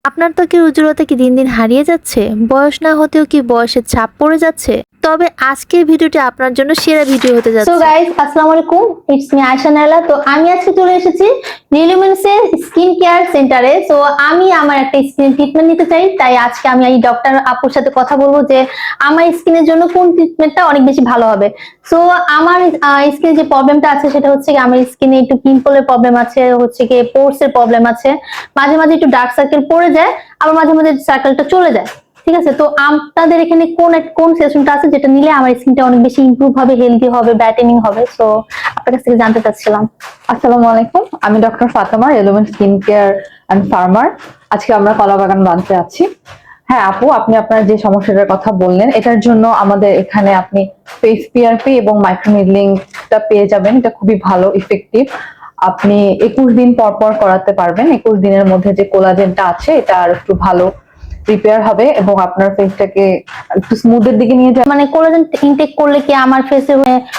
আপনার ত্বকের উজ্জ্বলতা কি দিন দিন হারিয়ে যাচ্ছে? বয়স না হতেও কি বয়সের ছাপ পড়ে যাচ্ছে? তবে আজকের ভিডিওটি আপনার জন্য সেরা ভিডিও হতে যাচ্ছে। সো গাইস, আসসালামু আলাইকুম, ইটস মি আয়শা নাইলা। তো আমি আজকে চলে এসেছি রিলুমিনেন্সের স্কিন কেয়ার সেন্টারে। তো আমি আমার একটা স্কিন ট্রিটমেন্ট নিতে চাই, তাই আজকে আমি এই ডক্টর আপুর সাথে কথা বলবো যে আমার স্কিনের জন্য কোন ট্রিটমেন্টটা অনেক বেশি ভালো হবে। সো আমার স্কিনে যে প্রবলেমটা আছে সেটা হচ্ছে কি আমার স্কিনে একটু পিম্পলের প্রবলেম আছে, হচ্ছে কি পোরস এর প্রবলেম আছে, মাঝে মাঝে একটু ডার্ক সার্কেল পড়ে যায়, আবার মাঝে মাঝে সার্কেলটা চলে যায়। ঠিক আছে, তো আপনাদের এখানে কোন সেশনটা আছে যেটা নিলে আমার স্কিনটা অনেক বেশি ইমপ্রুভ হবে, হেলদি হবে, ব্রাইটেনিং হবে? সো আপনার কাছ থেকে জানতে চাচ্ছিলাম। আসসালামু আলাইকুম, আমি doctor Fatema, Relumin skin care and pharma. আজকে আমরা কলাবাগান ব্রাঞ্চে আছি। হ্যাঁ আপু, আপনি আপনার যে সমস্যাটার কথা বললেন, এটার জন্য আমাদের এখানে আপনি ফেস পিআরপি এবং মাইক্রোনিডলিংটা পেয়ে যাবেন। এটা খুবই ভালো, ইফেক্টিভ। আপনি 21 দিন পর পর করাতে পারবেন। 21 দিনের মধ্যে যে কোলাজেনটা আছে এটা আর একটু ভালো রিপেয়ার হবে এবং আপনার ফেসটাকে একটু স্মুথের দিকে নিয়ে যাবে। মানে কোলাজেন ইনটেক করলে কি আমার ফেসে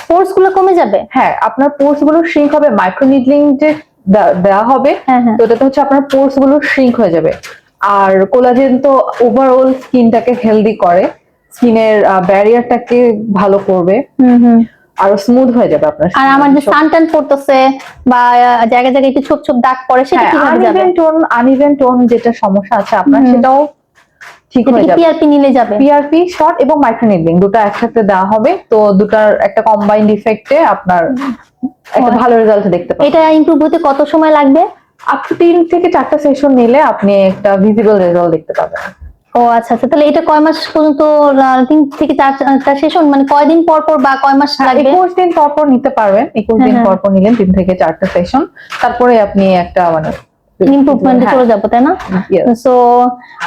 পোরস গুলো কমে যাবে? হ্যাঁ, আপনার পোর্স গুলো শ্রিঙ্ক হবে। মাইক্রোনিডলিং যে দেওয়া হবে, তো এটাতে হচ্ছে আপনার পোর্স গুলো শ্রিঙ্ক হয়ে যাবে। আর কোলাজেন তো ওভারঅল স্কিনটাকে হেলদি করে, স্কিনের ব্যারিয়ারটাকে ভালো করবে, আরো স্মুথ হয়ে যাবে আপনার। আর আমার যে সানটান পড়তেছে বা জায়গায় জায়গায় একটু ছোপ ছোপ দাগ পড়ে, সেটা কিভাবে যাবে? আনইভেন টোন যেটা সমস্যা আছে আপনার, সেটাও ঠিক হয়ে যাবে। পিআরপি নিলে যাবে? পিআরপি শর্ট এবং মাইক্রোনিডলিং দুটো একসাথে দেওয়া হবে, তো দুটার একটা কম্বাইন্ড ইফেক্টে আপনার একটা ভালো রেজাল্ট দেখতে পাবেন। এটা ইমপ্রুভ হতে কত সময় লাগবে? আপ টু 3 থেকে 4টা সেশন নিলে আপনি একটা ভিজিবল রেজাল্ট দেখতে পাবেন। ও আচ্ছা আচ্ছা, তাহলে এটা কয় মাস পর্যন্ত, 3 থেকে 4টা সেশন, মানে কয়দিন পর পর বা কয় মাস লাগবে? 21 দিন পর পর নিতে পারবেন। 21 দিন পর পর নিলেন 3 থেকে 4টা সেশন, তারপরে আপনি একটা মানে ইমপ্রুভমেন্টে চলে যাবো, তাই না? সো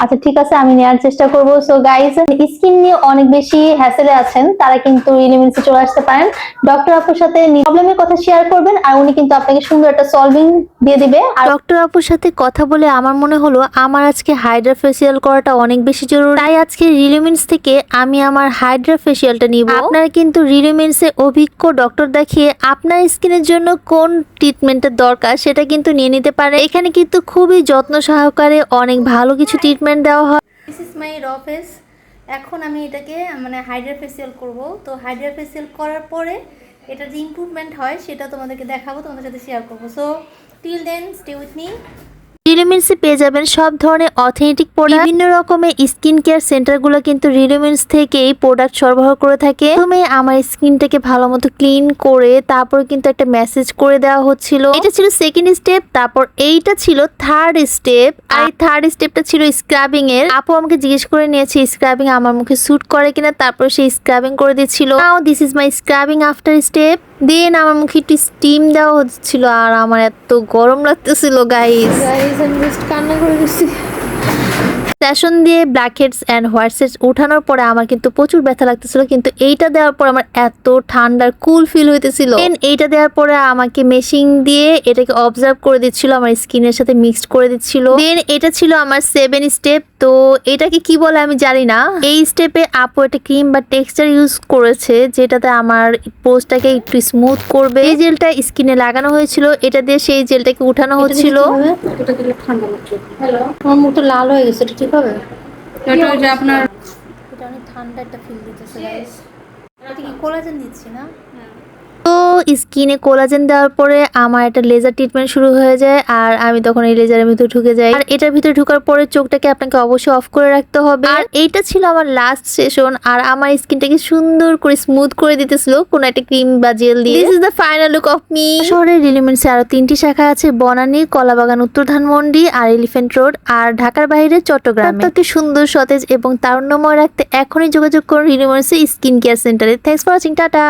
আচ্ছা ঠিক আছে, আমি নেওয়ার চেষ্টা করবো। সো গাইস, স্কিন নিয়ে অনেক বেশি হ্যাসেলে আছেন, তারা কিন্তু রিলুমিনেন্সে চলে আসতে পারেন। ডক্টর আপুর সাথে প্রবলেমের কথা শেয়ার করবেন, আর উনি কিন্তু আপনাকে সুন্দর একটা সলভিং দিয়ে দিবে। আর ডক্টর আপুর সাথে কথা বলে আমার মনে হলো আমার আজকে হাইড্রা ফেসিয়াল করাটা অনেক বেশি জরুরি, তাই আজকে রিলুমিনেন্স থেকে আমি আমার হাইড্রা ফেসিয়ালটা নিব। আপনারা কিন্তু রিলুমিনেন্সে অভিজ্ঞ ডক্টর দেখিয়ে আপনার স্কিনের জন্য কোন ট্রিটমেন্টের দরকার সেটা কিন্তু নিয়ে নিতে পারে। এখানে কিন্তু খুবই যত্ন সহকারে অনেক ভালো কিছু ট্রিটমেন্ট দেওয়া হয়। দিস ইজ মাই র ফেস। এখন আমি এটাকে মানে হাইড্রা ফেসিয়াল করব। তো হাইড্রা ফেসিয়াল করার পরে এটা যে ইমপ্রুভমেন্ট হয় সেটা তোমাদেরকে দেখাবো, তোমাদের সাথে শেয়ার করবো। So till then stay with me. রিলুমিনেন্সে পেয়ে যাবেন সব ধরনের অথেন্টিক প্রোডাক্ট। বিভিন্ন রকমের স্কিন কেয়ার সেন্টারগুলো কিন্তু রিলুমিনেন্স থেকেই প্রোডাক্ট সরবরাহ করে থাকে। প্রথমে আমার স্কিনটাকে ভালো মতো ক্লিন করে তারপর কিন্তু একটা মেসেজ করে দেওয়া হচ্ছিল। এটা ছিল সেকেন্ড স্টেপ, তারপর এইটা ছিল থার্ড স্টেপ, আর এই থার্ড স্টেপটা ছিল স্ক্রাবিং এর। আপু আমাকে জিজ্ঞেস করে নিয়েছে স্ক্রাবিং আমার মুখে স্যুট করে কিনা, তারপর সেই স্ক্রাবিং করে দিচ্ছিল। Now this is my scrubbing after step. Then আমার মুখে একটু স্টিম দেওয়া হচ্ছিল, আর আমার এত গরম লাগতেছিল গাইস। আমি জাস্ট কান্না করে দিচ্ছি। সেশন দিয়ে blackheads and whiteheads ওঠানোর পরে আমার কিন্তু প্রচুর ব্যথা লাগতেছিল, কিন্তু এইটা দেওয়ার পর আমার এত ঠান্ডার কুল ফিল হইতেছিল। এইটা দেওয়ার পরে আমাকে মেশিন দিয়ে এটাকে অবজার্ভ করে দিচ্ছিল, আমার স্কিনের সাথে মিক্সড করে দিচ্ছিল। দেন এটা ছিল আমার 7 স্টেপ। তো এটাকে কি বলে আমি জানি না। এই স্টেপে আপু একটা ক্রিম বা টেক্সচার ইউজ করেছে যেটাতে আমার পোস্টটাকে একটু স্মুথ করবে। এই জেলটা স্কিনে লাগানো হয়েছিল, এটা দিয়ে সেই জেলটাকে উঠানো হচ্ছিল। এটা দিলে ঠান্ডা লাগছে। হ্যালো, আমার মুখ তো লাল হয়ে গেছে, এটা ঠিক হবে? এটা যে আপনার এটা অনেক ঠান্ডা একটা ফিল দিতেছে গাইস। এটা কি কোলাজেন দিচ্ছি না? তো স্কিনে কোলাজেন দেওয়ার পরে আমার একটা লেজার ট্রিটমেন্ট শুরু হয়ে যায়, আর আমি তখন এই লেজারের ভিতরে ঢুকে যাই। আর এটার ভিতরে ঢোকার পরে চোখটাকে আপনাকে অবশ্যই অফ করে রাখতে হবে। আর এইটা ছিল আমার লাস্ট সেশন, আর আমার স্কিনটাকে সুন্দর করে স্মুথ করে দিতেছিল কোন একটা ক্রিম বা জেল দিয়ে। This is the final look of me. শহরের রিলুমিনেন্সে আরো 3টি শাখা আছে, বনানী, কলাবাগান, উত্তর ধানমন্ডি আর এলিফ্যান্ট রোড, আর ঢাকার বাইরে চট্টগ্রামে। আপনাকে সুন্দর, সতেজ এবং তারুণ্যময় রাখতে এখনই যোগাযোগ করুন রিলুমিনেন্সে স্কিন কেয়ার সেন্টারে। Thanks for watching, tata.